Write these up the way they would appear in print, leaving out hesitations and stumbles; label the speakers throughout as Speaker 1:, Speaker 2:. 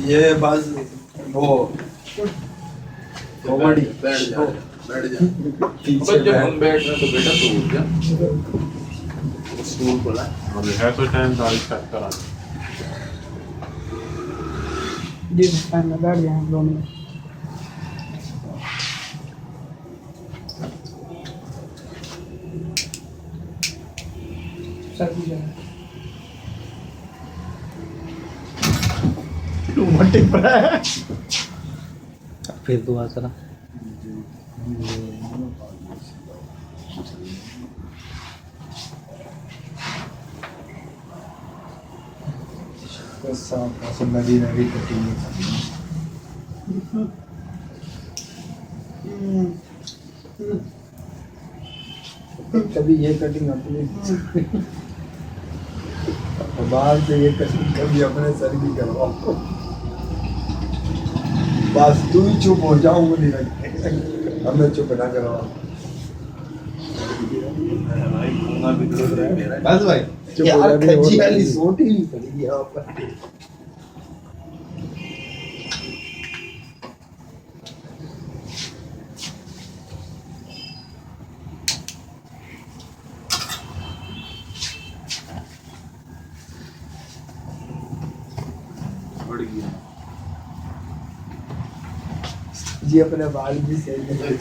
Speaker 1: ये बस वो कॉमेडी
Speaker 2: बैठ जा
Speaker 1: पीछे
Speaker 2: जब हम बैठ रहे तो बेटा तो उठ जा स्टूल बोला
Speaker 3: और है तो टाइम दाल चेक करा
Speaker 4: जिस टाइम में बैठ जाए हम लोग में सर्दी जाए
Speaker 1: तू मट्टी पर है
Speaker 5: फिर दुआ करा
Speaker 1: सब नदी नदी कटिंग कभी ये कटिंग अपनी बाहर से ये कटिंग कभी अपने सर की करवाओ बस तू ही चुप हो जाऊंगा नहीं हमें चुप ना करवाओ बस भाई यार कच्ची वाली सोटी भी पड़ी है यहाँ पर
Speaker 2: बढ़ गया
Speaker 1: जी अपने बाल भी सही है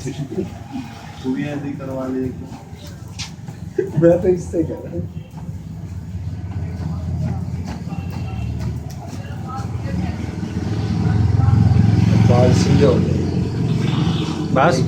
Speaker 2: तू भी ऐसे ही करवा ले
Speaker 1: मैं तो इससे कर रहा हूँ बाल सीधे हो गए
Speaker 5: बस